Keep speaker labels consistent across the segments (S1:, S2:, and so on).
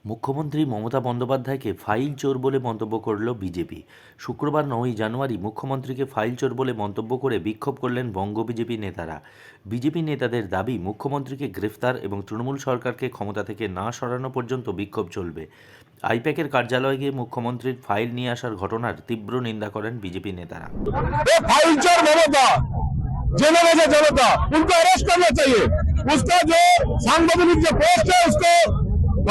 S1: মুখ্যমন্ত্রী মমতা বন্দ্যোপাধ্যায়কে ফাইল চোর বলে মন্তব্য করল বিজেপি। শুক্রবার 9ই জানুয়ারি মুখ্যমন্ত্রীকে ফাইল চোর বলে মন্তব্য করে বিক্ষোভ করলেন বঙ্গ বিজেপি নেতারা। বিজেপি নেতাদের দাবি, মুখ্যমন্ত্রীকে গ্রেফতার এবং তৃণমূল সরকারকে ক্ষমতা থেকে না সরানো পর্যন্ত বিক্ষোভ চলবে। আইপ্যাকের কার্যালয়ে গিয়ে মুখ্যমন্ত্রীর ফাইল নিয়ে আসার ঘটনার তীব্র নিন্দা করেন বিজেপি নেতারা।
S2: फाइल चोर ममता जेलों में से जनता उनको अरेस्ट करना चाहिए। उसका जो सांगठनिक जो पोस्ट है उसको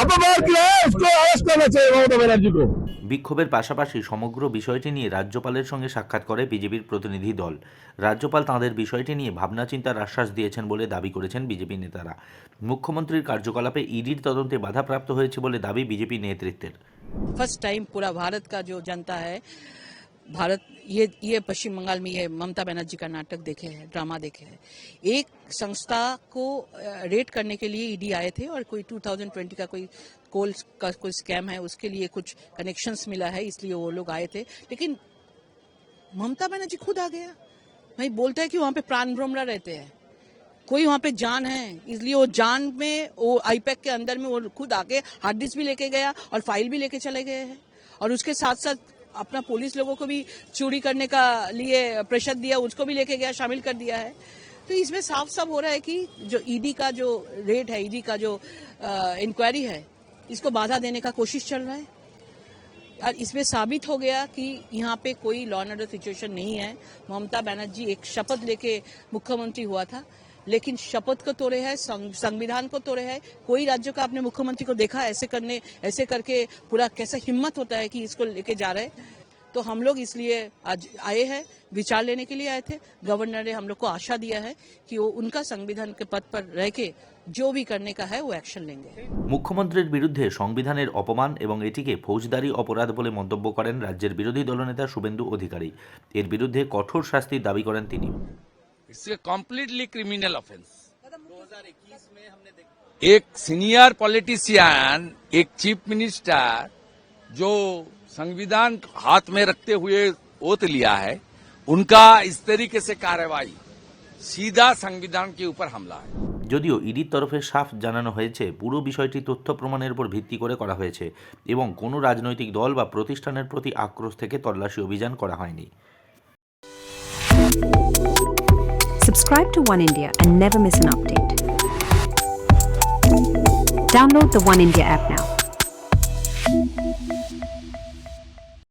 S2: अपमान किया है, उसको अरेस्ट करना चाहिए ममता बनर्जी को।
S1: বিক্ষোভের পাশাপাশি সমগ্র বিষয়টি নিয়ে রাজ্যপালের সঙ্গে সাক্ষাৎ করে বিজেপির প্রতিনিধি দল। রাজ্যপাল তাঁদের বিষয়টি নিয়ে ভাবনা চিন্তার আশ্বাস দিয়েছেন বলে দাবি করেছেন বিজেপি নেতারা। মুখ্যমন্ত্রীর কার্যকলাপে ইডির তদন্তে বাধাপ্রাপ্ত হয়েছে বলে দাবি বিজেপি নেতৃত্বের।
S3: फर्स्ट टाइम पूरा भारत का जो जनता है, भारत ये पश्चिम बंगाल में ये ममता बनर्जी का नाटक देखे हैं, ड्रामा देखे हैं। एक संस्था को रेड करने के लिए ईडी आए थे और कोई 2020 का कोई स्कैम है, उसके लिए कुछ कनेक्शंस मिला है, इसलिए वो लोग आए थे। लेकिन ममता बनर्जी खुद आ गया, भाई बोलता है कि वहां पे प्राण ब्रह्मरा रहते हैं, कोई वहां पे जान है, इसलिए वो जान में वो आईपैक के अंदर में वो खुद आके हार्ड डिस्क भी लेके गया और फाइल भी लेके चले गए हैं। और उसके साथ साथ अपना पुलिस लोगों को भी चोरी करने का लिए प्रेशर दिया, उसको भी लेके गया, शामिल कर दिया है। तो इसमें साफ साफ हो रहा है कि जो ईडी का जो रेड है, ईडी का जो इंक्वायरी है, इसको बाधा देने का कोशिश चल रहा है। और इसमें साबित हो गया कि यहाँ पे कोई लॉ एंड ऑर्डर सिचुएशन नहीं है। ममता बनर्जी एक शपथ लेके मुख्यमंत्री हुआ था, लेकिन शपथ को तोड़े है, संविधान को तोड़े है। कोई राज्य का आपने मुख्यमंत्री को देखा ऐसे करके पूरा कैसा हिम्मत होता है कि इसको लेके जा रहे हैं। तो हम लोग इसलिए आज आए हैं, विचार लेने के लिए आए थे। गवर्नर ने हम लोग को आशा दिया है कि वो उनका संविधान के पद पर रह के जो भी करने का है वो एक्शन लेंगे।
S1: মুখ্যমন্ত্রীর বিরুদ্ধে সংবিধানের অপমান এবং এটিকে ফৌজদারি অপরাধ বলে মন্তব্য করেন রাজ্যের বিরোধী দলনেতা শুভেন্দু অধিকারী। এর বিরুদ্ধে কঠোর শাস্তির দাবি করেন তিনি।
S4: It's a completely criminal offence. एक सीनियर पॉलिटिशियन, एक चीफ मिनिस्टर जो संविधान हाथ में रखते हुए ओथ लिया है, उनका इस तरीके से कार्रवाई सीधा संविधान के ऊपर हमला है।
S1: যদিও ইডির তরফে সাফ জানানো হয়েছে, পুরো বিষয়টি তথ্য প্রমাণের উপর ভিত্তি করে করা হয়েছে এবং কোনো রাজনৈতিক দল বা প্রতিষ্ঠানের প্রতি আক্রোশ থেকে তল্লাশি অভিযান করা হয়নি।
S5: Subscribe to One India and never miss an update. Download the One India app now.